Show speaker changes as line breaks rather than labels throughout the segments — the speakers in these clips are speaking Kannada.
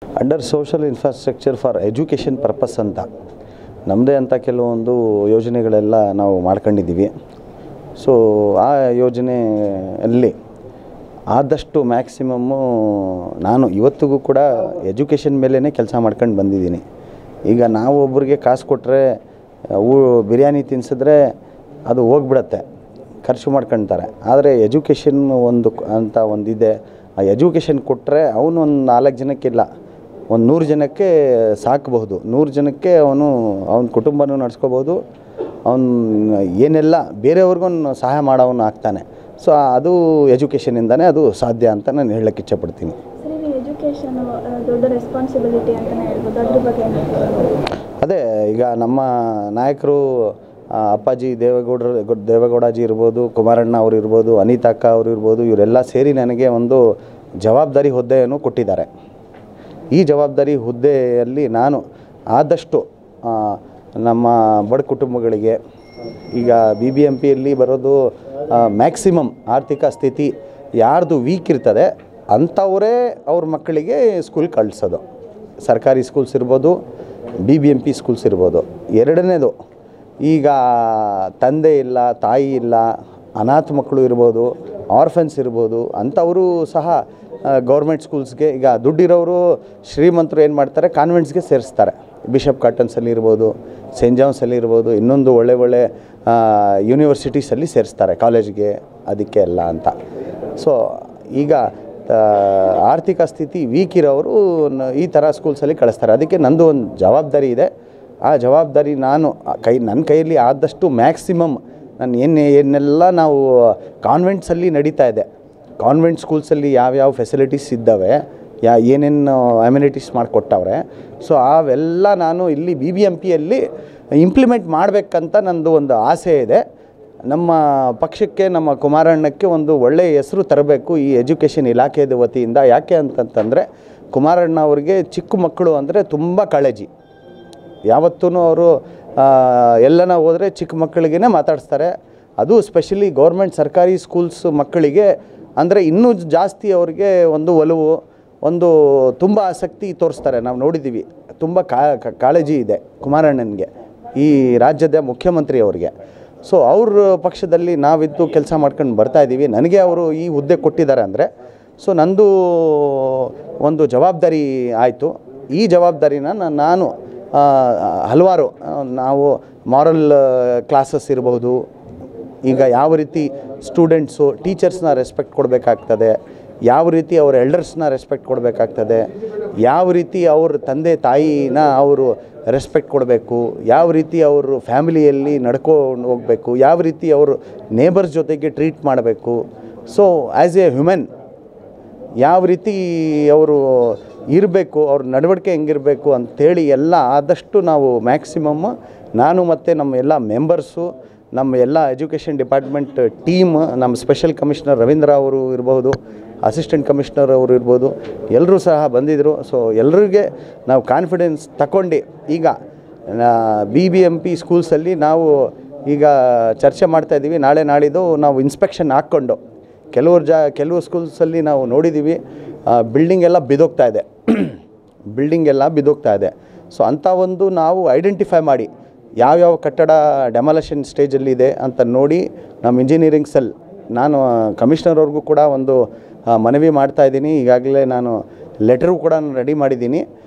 Under social infrastructure for education purpose ಅಂತ ನಮ್ಮದೇ ಅಂತ ಕೆಲವೊಂದು ಯೋಜನೆಗಳೆಲ್ಲ ನಾವು ಮಾಡ್ಕೊಂಡಿದ್ದೀವಿ. ಸೊ ಆ ಯೋಜನೆಯಲ್ಲಿ ಆದಷ್ಟು ಮ್ಯಾಕ್ಸಿಮಮ್ಮು ನಾನು ಇವತ್ತಿಗೂ ಕೂಡ ಎಜುಕೇಷನ್ ಮೇಲೇ ಕೆಲಸ ಮಾಡ್ಕೊಂಡು ಬಂದಿದ್ದೀನಿ. ಈಗ ನಾವು ಒಬ್ಬರಿಗೆ ಕಾಸು ಕೊಟ್ಟರೆ ಬಿರಿಯಾನಿ ತಿನ್ಸಿದ್ರೆ ಅದು ಹೋಗ್ಬಿಡತ್ತೆ, ಖರ್ಚು ಮಾಡ್ಕೊಳ್ತಾರೆ. ಆದರೆ ಎಜುಕೇಷನ್ ಅಂತ ಒಂದಿದೆ. ಆ ಎಜುಕೇಷನ್ ಕೊಟ್ಟರೆ ಅವನು ಒಂದು 4 ಜನಕ್ಕಿಲ್ಲ, ಒಂದು 100 ಜನಕ್ಕೆ ಸಾಕಬಹುದು. 100 ಜನಕ್ಕೆ ಅವನ ಕುಟುಂಬನೂ ನಡೆಸ್ಕೋಬೋದು, ಅವನು ಏನೆಲ್ಲ ಬೇರೆಯವ್ರಿಗೂ ಸಹಾಯ ಮಾಡೋವನು ಆಗ್ತಾನೆ. ಸೊ ಅದು ಎಜುಕೇಷನಿಂದನೇ ಅದು ಸಾಧ್ಯ ಅಂತ ನಾನು ಹೇಳಕ್ಕೆ ಇಚ್ಛಪಡ್ತೀನಿ.
ಎಜುಕೇಷನ್ ದೊಡ್ಡ ರೆಸ್ಪಾನ್ಸಿಬಿಲಿಟಿ ಅಂತಲೇ ಹೇಳ್ಬೋದು, ಅದ್ರ ಬಗ್ಗೆ
ಅದೇ ಈಗ ನಮ್ಮ ನಾಯಕರು ಅಪ್ಪಾಜಿ ದೇವೇಗೌಡಾಜಿ ಇರ್ಬೋದು, ಕುಮಾರಣ್ಣ ಅವರು ಇರ್ಬೋದು, ಅನಿತಾ ಅಕ್ಕ ಅವರು ಇರ್ಬೋದು, ಇವರೆಲ್ಲ ಸೇರಿ ನನಗೆ ಒಂದು ಜವಾಬ್ದಾರಿ ಹುದ್ದೆಯನ್ನು ಕೊಟ್ಟಿದ್ದಾರೆ. ಈ ಜವಾಬ್ದಾರಿ ಹುದ್ದೆಯಲ್ಲಿ ನಾನು ಆದಷ್ಟು ನಮ್ಮ ಬಡ ಕುಟುಂಬಗಳಿಗೆ, ಈಗ BBMPಯಲ್ಲಿ ಬರೋದು ಮ್ಯಾಕ್ಸಿಮಮ್ ಆರ್ಥಿಕ ಸ್ಥಿತಿ ಯಾರ್ದು ವೀಕ್ ಇರ್ತದೆ ಅಂಥವರೇ ಅವ್ರ ಮಕ್ಕಳಿಗೆ ಸ್ಕೂಲ್ ಕಳಿಸೋದು. ಸರ್ಕಾರಿ ಸ್ಕೂಲ್ಸ್ ಇರ್ಬೋದು, BBMP ಸ್ಕೂಲ್ಸ್ ಇರ್ಬೋದು. ಎರಡನೇದು, ಈಗ ತಂದೆ ಇಲ್ಲ, ತಾಯಿ ಇಲ್ಲ, ಅನಾಥ ಮಕ್ಕಳು ಇರ್ಬೋದು, ಆರ್ಫನ್ಸ್ ಇರ್ಬೋದು, ಅಂಥವರು ಸಹ ಗೌರ್ಮೆಂಟ್ ಸ್ಕೂಲ್ಸ್ಗೆ, ಈಗ ದುಡ್ಡಿರೋರು ಶ್ರೀಮಂತರು ಏನು ಮಾಡ್ತಾರೆ, ಕಾನ್ವೆಂಟ್ಸ್ಗೆ ಸೇರಿಸ್ತಾರೆ. ಬಿಷಪ್ ಕಾಟನ್ಸಲ್ಲಿ ಇರ್ಬೋದು, ಸೆಂಟ್ ಜಾನ್ಸಲ್ಲಿ ಇರ್ಬೋದು, ಇನ್ನೊಂದು ಒಳ್ಳೆ ಯೂನಿವರ್ಸಿಟೀಸಲ್ಲಿ ಸೇರಿಸ್ತಾರೆ ಕಾಲೇಜ್ಗೆ, ಅದಕ್ಕೆ ಎಲ್ಲ ಅಂತ. ಸೊ ಈಗ ಆರ್ಥಿಕ ಸ್ಥಿತಿ ವೀಕ್ ಇರೋರು ಈ ಥರ ಸ್ಕೂಲ್ಸಲ್ಲಿ ಕಳಿಸ್ತಾರೆ. ಅದಕ್ಕೆ ನಂದು ಒಂದು ಜವಾಬ್ದಾರಿ ಇದೆ. ಆ ಜವಾಬ್ದಾರಿ ನಾನು ನನ್ನ ಕೈಯಲ್ಲಿ ಆದಷ್ಟು ಮ್ಯಾಕ್ಸಿಮಮ್ ನಾನು ಏನೆಲ್ಲ ನಾವು ಕಾನ್ವೆಂಟ್ಸಲ್ಲಿ ನಡೀತಾ ಇದೆ, ಕಾನ್ವೆಂಟ್ ಸ್ಕೂಲ್ಸಲ್ಲಿ ಯಾವ್ಯಾವ ಫೆಸಿಲಿಟೀಸ್ ಇದ್ದಾವೆ, ಏನೇನು ಅಮ್ಯುನಿಟೀಸ್ ಮಾಡಿಕೊಟ್ಟವ್ರೆ, ಸೊ ಅವೆಲ್ಲ ನಾನು ಇಲ್ಲಿ BBMPಯಲ್ಲಿ ಇಂಪ್ಲಿಮೆಂಟ್ ಮಾಡಬೇಕಂತ ನಂದು ಒಂದು ಆಸೆ ಇದೆ. ನಮ್ಮ ಪಕ್ಷಕ್ಕೆ, ನಮ್ಮ ಕುಮಾರಣ್ಣಕ್ಕೆ ಒಂದು ಒಳ್ಳೆಯ ಹೆಸರು ತರಬೇಕು ಈ ಎಜುಕೇಷನ್ ಇಲಾಖೆಯ ವತಿಯಿಂದ. ಯಾಕೆ ಅಂತಂತಂದರೆ ಕುಮಾರಣ್ಣ ಅವ್ರಿಗೆ ಚಿಕ್ಕ ಮಕ್ಕಳು ಅಂದರೆ ತುಂಬ ಕಾಳಜಿ. ಯಾವತ್ತೂ ಅವರು ಎಲ್ಲನ ಹೋದರೆ ಚಿಕ್ಕ ಮಕ್ಕಳಿಗೇ ಮಾತಾಡಿಸ್ತಾರೆ. ಅದು ಸ್ಪೆಷಲಿ ಗೌರ್ಮೆಂಟ್ ಸರ್ಕಾರಿ ಸ್ಕೂಲ್ಸ್ ಮಕ್ಕಳಿಗೆ ಅಂದರೆ ಇನ್ನೂ ಜಾಸ್ತಿ ಅವ್ರಿಗೆ ಒಂದು ಒಲವು, ಒಂದು ತುಂಬ ಆಸಕ್ತಿ ತೋರಿಸ್ತಾರೆ. ನಾವು ನೋಡಿದ್ದೀವಿ, ತುಂಬ ಕಾಳಜಿ ಇದೆ ಕುಮಾರಣ್ಣನಿಗೆ, ಈ ರಾಜ್ಯದ ಮುಖ್ಯಮಂತ್ರಿ ಅವ್ರಿಗೆ. ಸೊ ಅವ್ರ ಪಕ್ಷದಲ್ಲಿ ನಾವಿದ್ದು ಕೆಲಸ ಮಾಡ್ಕೊಂಡು ಬರ್ತಾಯಿದ್ದೀವಿ. ನನಗೆ ಅವರು ಈ ಹುದ್ದೆ ಕೊಟ್ಟಿದ್ದಾರೆ ಅಂದರೆ ಸೊ ನಂದು ಒಂದು ಜವಾಬ್ದಾರಿ ಆಯಿತು. ಈ ಜವಾಬ್ದಾರಿನ ನಾನು ಹಲವಾರು ನಾವು ಮಾರಲ್ ಕ್ಲಾಸಸ್ ಇರಬಹುದು, ಈಗ ಯಾವ ರೀತಿ ಸ್ಟೂಡೆಂಟ್ಸು ಟೀಚರ್ಸ್ನ ರೆಸ್ಪೆಕ್ಟ್ ಕೊಡಬೇಕಾಗ್ತದೆ, ಯಾವ ರೀತಿ ಅವ್ರ ಎಲ್ಡರ್ಸ್ನ ರೆಸ್ಪೆಕ್ಟ್ ಕೊಡಬೇಕಾಗ್ತದೆ, ಯಾವ ರೀತಿ ಅವ್ರ ತಂದೆ ತಾಯಿನ ಅವರು ರೆಸ್ಪೆಕ್ಟ್ ಕೊಡಬೇಕು, ಯಾವ ರೀತಿ ಅವರು ಫ್ಯಾಮಿಲಿಯಲ್ಲಿ ನಡ್ಕೊಂಡು ಹೋಗಬೇಕು, ಯಾವ ರೀತಿ ಅವರು ನೇಬರ್ಸ್ ಜೊತೆಗೆ ಟ್ರೀಟ್ ಮಾಡಬೇಕು, ಸೊ ಆ್ಯಸ್ ಎ ಹ್ಯೂಮನ್ ಯಾವ ರೀತಿ ಅವರು ಇರಬೇಕು, ಅವ್ರ ನಡವಳಿಕೆ ಹೆಂಗಿರಬೇಕು ಅಂಥೇಳಿ ಎಲ್ಲ ಆದಷ್ಟು ನಾವು ಮ್ಯಾಕ್ಸಿಮಮ್ ನಾನು ಮತ್ತು ನಮ್ಮ ಎಲ್ಲ ಮೆಂಬರ್ಸು, ನಮ್ಮ ಎಲ್ಲ ಎಜುಕೇಷನ್ ಡಿಪಾರ್ಟ್ಮೆಂಟ್ ಟೀಮ್, ನಮ್ಮ ಸ್ಪೆಷಲ್ ಕಮಿಷನರ್ ರವೀಂದ್ರ ಅವರು ಇರ್ಬೋದು, ಅಸಿಸ್ಟೆಂಟ್ ಕಮಿಷನರ್ ಅವರು ಇರ್ಬೋದು, ಎಲ್ಲರೂ ಸಹ ಬಂದಿದ್ದರು. ಸೊ ಎಲ್ಲರಿಗೆ ನಾವು ಕಾನ್ಫಿಡೆನ್ಸ್ ತಗೊಂಡು ಈಗ BBMP ಸ್ಕೂಲ್ಸಲ್ಲಿ ನಾವು ಈಗ ಚರ್ಚೆ ಮಾಡ್ತಾಯಿದ್ದೀವಿ. ನಾಳೆ ನಾಳಿದ್ದು ನಾವು ಇನ್ಸ್ಪೆಕ್ಷನ್ ಹಾಕ್ಕೊಂಡು ಕೆಲವು ಸ್ಕೂಲ್ಸಲ್ಲಿ ನಾವು ನೋಡಿದ್ದೀವಿ, ಬಿಲ್ಡಿಂಗ್ ಎಲ್ಲ ಬಿದ್ದೋಗ್ತಾ ಇದೆ. ಸೊ ಅಂಥ ಒಂದು ನಾವು ಐಡೆಂಟಿಫೈ ಮಾಡಿ ಯಾವ್ಯಾವ ಕಟ್ಟಡ ಡೆಮಾಲಿಷನ್ ಸ್ಟೇಜಲ್ಲಿದೆ ಅಂತ ನೋಡಿ ನಮ್ಮ ಇಂಜಿನಿಯರಿಂಗ್ ಸೆಲ್, ನಾನು ಕಮಿಷನರ್ ಅವ್ರಿಗೂ ಕೂಡ ಒಂದು ಮನವಿ ಮಾಡ್ತಾಯಿದ್ದೀನಿ. ಈಗಾಗಲೇ ನಾನು ಲೆಟರು ಕೂಡ ರೆಡಿ ಮಾಡಿದ್ದೀನಿ.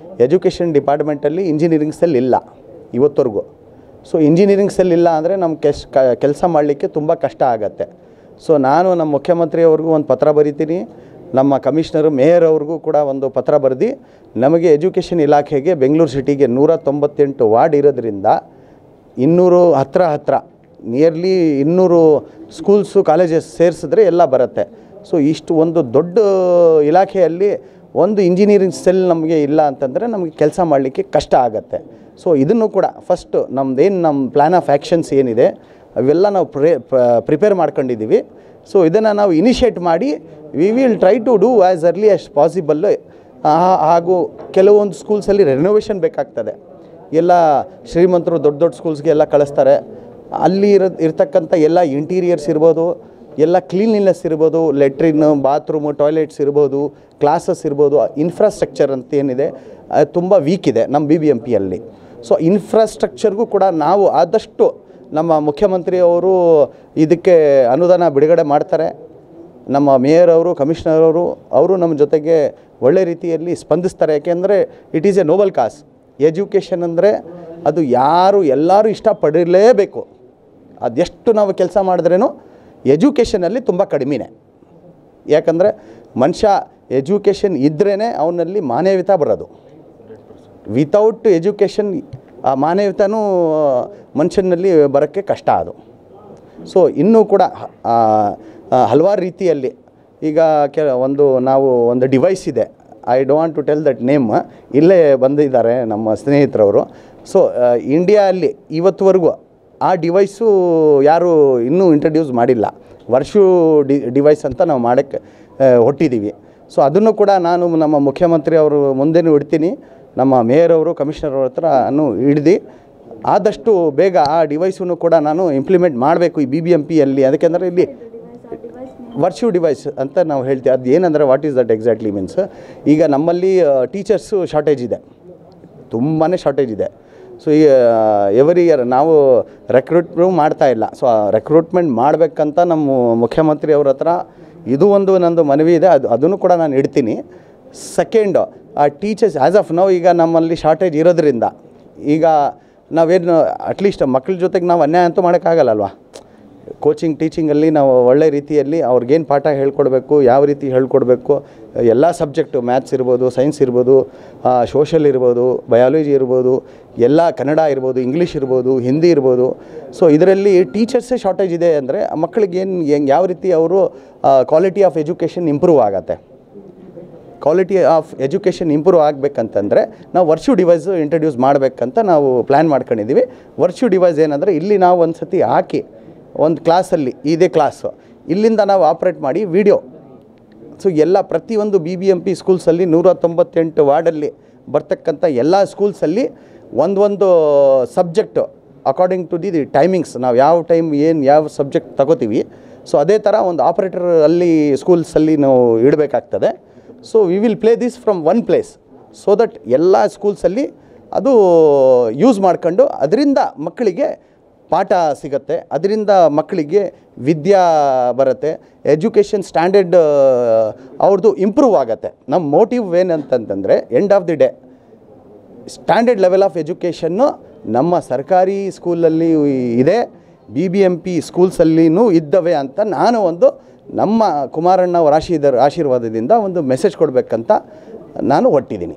ಎಜುಕೇಷನ್ ಡಿಪಾರ್ಟ್ಮೆಂಟಲ್ಲಿ ಇಂಜಿನಿಯರಿಂಗ್ ಸೆಲ್ ಇಲ್ಲ ಇವತ್ತವರೆಗೂ. ಸೊ ಇಂಜಿನಿಯರಿಂಗ್ ಸೆಲ್ ಇಲ್ಲ ಅಂದರೆ ನಮ್ಮ ಕೆಲಸ ಮಾಡಲಿಕ್ಕೆ ತುಂಬ ಕಷ್ಟ ಆಗತ್ತೆ. ಸೊ ನಾನು ನಮ್ಮ ಮುಖ್ಯಮಂತ್ರಿಯವ್ರಿಗೂ ಒಂದು ಪತ್ರ ಬರಿತೀನಿ, ನಮ್ಮ ಕಮಿಷನರು ಮೇಯರ್ ಅವ್ರಿಗೂ ಕೂಡ ಒಂದು ಪತ್ರ ಬರೆದು ನಮಗೆ ಎಜುಕೇಷನ್ ಇಲಾಖೆಗೆ ಬೆಂಗಳೂರು ಸಿಟಿಗೆ 198 ವಾರ್ಡ್ ಇರೋದ್ರಿಂದ 200 ಹತ್ರ ನಿಯರ್ಲಿ 200 ಸ್ಕೂಲ್ಸು ಕಾಲೇಜಸ್ ಸೇರಿಸಿದ್ರೆ ಎಲ್ಲ ಬರುತ್ತೆ. ಸೊ ಇಷ್ಟು ಒಂದು ದೊಡ್ಡ ಇಲಾಖೆಯಲ್ಲಿ ಒಂದು ಇಂಜಿನಿಯರಿಂಗ್ ಸೆಲ್ ನಮಗೆ ಇಲ್ಲ ಅಂತಂದರೆ ನಮಗೆ ಕೆಲಸ ಮಾಡಲಿಕ್ಕೆ ಕಷ್ಟ ಆಗುತ್ತೆ. ಸೊ ಇದನ್ನು ಕೂಡ ಫಸ್ಟ್ ನಮ್ಮ ಪ್ಲ್ಯಾನ್ ಆಫ್ ಆ್ಯಕ್ಷನ್ಸ್ ಏನಿದೆ ಅವೆಲ್ಲ ನಾವು ಪ್ರಿಪೇರ್ ಮಾಡ್ಕೊಂಡಿದ್ದೀವಿ. ಸೊ ಇದನ್ನು ನಾವು ಇನಿಷಿಯೇಟ್ ಮಾಡಿ we will try to do as early as possible. ಹಾಗೂ ಕೆಲವೊಂದು ಸ್ಕೂಲ್ಸಲ್ಲಿ ರೆನೋವೇಷನ್ ಬೇಕಾಗ್ತದೆ. ಎಲ್ಲ ಶ್ರೀಮಂತರು ದೊಡ್ಡ ಸ್ಕೂಲ್ಸ್ಗೆ ಎಲ್ಲ ಕಳಿಸ್ತಾರೆ. ಅಲ್ಲಿ ಇರ್ತಕ್ಕಂಥ ಎಲ್ಲ ಇಂಟೀರಿಯರ್ಸ್ ಇರ್ಬೋದು, ಎಲ್ಲ ಕ್ಲೀನ್ಲಿನೆಸ್ ಇರ್ಬೋದು, ಲೆಟ್ರಿನ್, ಬಾತ್ರೂಮು, ಟಾಯ್ಲೆಟ್ಸ್ ಇರ್ಬೋದು, ಕ್ಲಾಸಸ್ ಇರ್ಬೋದು, ಇನ್ಫ್ರಾಸ್ಟ್ರಕ್ಚರ್ ಅಂತ ಏನಿದೆ ತುಂಬ ವೀಕ್ ಇದೆ ನಮ್ಮ BBMPಯಲ್ಲಿ. ಸೊ ಇನ್ಫ್ರಾಸ್ಟ್ರಕ್ಚರ್ಗೂ ಕೂಡ ನಾವು ಆದಷ್ಟು ನಮ್ಮ ಮುಖ್ಯಮಂತ್ರಿಯವರು ಇದಕ್ಕೆ ಅನುದಾನ ಬಿಡುಗಡೆ ಮಾಡ್ತಾರೆ. ನಮ್ಮ ಮೇಯರ್ ಅವರು, ಕಮಿಷನರ್ ಅವರು ನಮ್ಮ ಜೊತೆಗೆ ಒಳ್ಳೆ ರೀತಿಯಲ್ಲಿ ಸ್ಪಂದಿಸ್ತಾರೆ. ಯಾಕೆಂದರೆ it is a noble cause. Education ಅಂದರೆ ಅದು ಎಲ್ಲರೂ ಇಷ್ಟಪಡಲೇಬೇಕು. ಅದೆಷ್ಟು ನಾವು ಕೆಲಸ ಮಾಡಿದ್ರೇನು ಎಜುಕೇಷನಲ್ಲಿ ತುಂಬ ಕಡಿಮೆನೇ. ಯಾಕಂದರೆ ಮನುಷ್ಯ ಎಜುಕೇಷನ್ ಇದ್ರೇ ಅವನಲ್ಲಿ ಮಾನವೀಯತೆ ಬರೋದು. ವಿತೌಟ್ ಎಜುಕೇಷನ್ ಆ ಮಾನವೀಯತೆನೂ ಮನುಷ್ಯನಲ್ಲಿ ಬರೋಕ್ಕೆ ಕಷ್ಟ ಅದು. ಸೊ ಇನ್ನೂ ಕೂಡ ಹಲವಾರು ರೀತಿಯಲ್ಲಿ ಈಗ ನಾವು ಒಂದು ಡಿವೈಸ್ ಇದೆ, I don't to tell that name, ಇಲ್ಲೇ ಬಂದಿದ್ದಾರೆ ನಮ್ಮ ಸ್ನೇಹಿತರವರು. ಸೊ ಇಂಡಿಯಾದಲ್ಲಿ ಇವತ್ತುವರೆಗೂ ಆ ಡಿವೈಸು ಯಾರೂ ಇನ್ನೂ ಇಂಟ್ರಡ್ಯೂಸ್ ಮಾಡಿಲ್ಲ. ವರ್ಷು ಡಿವೈಸ್ ಅಂತ ನಾವು ಮಾಡೋಕ್ಕೆ ಹೊಟ್ಟಿದ್ದೀವಿ. ಸೊ ಅದನ್ನು ಕೂಡ ನಾನು ನಮ್ಮ ಮುಖ್ಯಮಂತ್ರಿ ಅವರು ಮುಂದೆನೂ ಇಡ್ತೀನಿ, ನಮ್ಮ ಮೇಯರ್ ಅವರು, ಕಮಿಷನರ್ ಅವ್ರ ಹತ್ರನೂ ಹಿಡ್ದು ಆದಷ್ಟು ಬೇಗ ಆ ಡಿವೈಸನ್ನು ಕೂಡ ನಾನು ಇಂಪ್ಲಿಮೆಂಟ್ ಮಾಡಬೇಕು ಈ BBMPಯಲ್ಲಿ. ಅದಕ್ಕೆಂದರೆ ಇಲ್ಲಿ ವರ್ಚುವಲ್ ಡಿವೈಸ್ ಅಂತ ನಾವು ಹೇಳ್ತೀವಿ. ಅದು ಏನಂದರೆ what is that exactly means, ಈಗ ನಮ್ಮಲ್ಲಿ ಟೀಚರ್ಸು ಶಾರ್ಟೇಜ್ ಇದೆ, ತುಂಬಾ ಶಾರ್ಟೇಜ್ ಇದೆ. ಸೊ ಈ ಎವ್ರಿ ಇಯರ್ ನಾವು ರೆಕ್ರೂಟ್ರೂ ಮಾಡ್ತಾಯಿಲ್ಲ. ಸೊ ರೆಕ್ರೂಟ್ಮೆಂಟ್ ಮಾಡಬೇಕಂತ ನಮ್ಮ ಮುಖ್ಯಮಂತ್ರಿ ಅವ್ರ ಹತ್ರ ಇದು ಒಂದು ನಂದು ಮನವಿ ಇದೆ, ಅದನ್ನು ಕೂಡ ನಾನು ಇಡ್ತೀನಿ. ಸೆಕೆಂಡು, ಆ ಟೀಚರ್ಸ್ ಆ್ಯಸ್ ಆಫ್ ನಾವು ಈಗ ನಮ್ಮಲ್ಲಿ ಶಾರ್ಟೇಜ್ ಇರೋದ್ರಿಂದ ಈಗ ನಾವೇನು ಅಟ್ಲೀಸ್ಟ್ ಮಕ್ಕಳ ಜೊತೆಗೆ ನಾವು ಅನ್ಯಾಯ ಅಂತೂ ಮಾಡೋಕ್ಕಾಗಲ್ಲಲ್ವ. ಟೀಚಿಂಗಲ್ಲಿ ನಾವು ಒಳ್ಳೆ ರೀತಿಯಲ್ಲಿ ಅವ್ರಿಗೇನು ಪಾಠ ಹೇಳ್ಕೊಡ್ಬೇಕು, ಯಾವ ರೀತಿ ಹೇಳ್ಕೊಡ್ಬೇಕು, ಎಲ್ಲ ಸಬ್ಜೆಕ್ಟು ಮ್ಯಾಥ್ಸ್ ಇರ್ಬೋದು, ಸೈನ್ಸ್ ಇರ್ಬೋದು, ಸೋಷಲ್ ಇರ್ಬೋದು, ಬಯಾಲಜಿ ಇರ್ಬೋದು, ಎಲ್ಲ ಕನ್ನಡ ಇರ್ಬೋದು, ಇಂಗ್ಲೀಷ್ ಇರ್ಬೋದು, ಹಿಂದಿ ಇರ್ಬೋದು. ಸೊ ಇದರಲ್ಲಿ ಟೀಚರ್ಸೇ ಶಾರ್ಟೇಜ್ ಇದೆ ಅಂದರೆ ಮಕ್ಕಳಿಗೆ ಯಾವ ರೀತಿ ಅವರು ಕ್ವಾಲಿಟಿ ಆಫ್ ಎಜುಕೇಷನ್ ಇಂಪ್ರೂವ್ ಆಗುತ್ತೆ. ಕ್ವಾಲಿಟಿ ಆಫ್ ಎಜುಕೇಷನ್ ಇಂಪ್ರೂವ್ ಆಗಬೇಕಂತಂದರೆ ನಾವು ವರ್ಚುವಲ್ ಡಿವೈಸ್ ಇಂಟ್ರಡ್ಯೂಸ್ ಮಾಡಬೇಕಂತ ನಾವು ಪ್ಲ್ಯಾನ್ ಮಾಡ್ಕೊಂಡಿದ್ದೀವಿ. ವರ್ಚುವಲ್ ಡಿವೈಸ್ ಏನಂದರೆ ಇಲ್ಲಿ ನಾವು ಒಂದು ಸತಿ ಹಾಕಿ ಒಂದು ಕ್ಲಾಸಲ್ಲಿ ಇದೇ ಕ್ಲಾಸು ಇಲ್ಲಿಂದ ನಾವು ಆಪ್ರೇಟ್ ಮಾಡಿ ವಿಡಿಯೋ. ಸೊ ಎಲ್ಲ ಪ್ರತಿಯೊಂದು BBMP ಸ್ಕೂಲ್ಸಲ್ಲಿ 198 ವಾರ್ಡಲ್ಲಿ ಬರ್ತಕ್ಕಂಥ ಎಲ್ಲ ಸ್ಕೂಲ್ಸಲ್ಲಿ ಒಂದು subject according to the timings, ನಾವು ಯಾವ ಸಬ್ಜೆಕ್ಟ್ ತಗೋತೀವಿ. ಸೊ ಅದೇ ಥರ ಒಂದು ಆಪ್ರೇಟರ್ ಅಲ್ಲಿ ಸ್ಕೂಲ್ಸಲ್ಲಿ ನಾವು ಇಡಬೇಕಾಗ್ತದೆ. So we will play this from one place so that ಎಲ್ಲ ಸ್ಕೂಲ್ಸಲ್ಲಿ ಅದು ಯೂಸ್ ಮಾಡ್ಕೊಂಡು ಅದರಿಂದ ಮಕ್ಕಳಿಗೆ ಪಾಠ ಸಿಗುತ್ತೆ, ಅದರಿಂದ ಮಕ್ಕಳಿಗೆ ವಿದ್ಯಾ ಬರುತ್ತೆ, ಎಜುಕೇಷನ್ ಸ್ಟ್ಯಾಂಡರ್ಡ್ ಅವ್ರದ್ದು ಇಂಪ್ರೂವ್ ಆಗುತ್ತೆ. ನಮ್ಮ ಮೋಟಿವ್ ಏನಂತಂತಂದರೆ end of the day standard level of ಎಜುಕೇಷನ್ನು ನಮ್ಮ ಸರ್ಕಾರಿ ಸ್ಕೂಲಲ್ಲಿ ಇದೆ, BBMP ಸ್ಕೂಲ್ಸಲ್ಲಿನೂ ಇದ್ದವೆ ಅಂತ ನಾನು ನಮ್ಮ ಕುಮಾರಣ್ಣ ಅವರ ಆಶೀರ್ವಾದದಿಂದ ಒಂದು ಮೆಸೇಜ್ ಕೊಡಬೇಕಂತ ನಾನು ಹೊರಟಿದ್ದೀನಿ.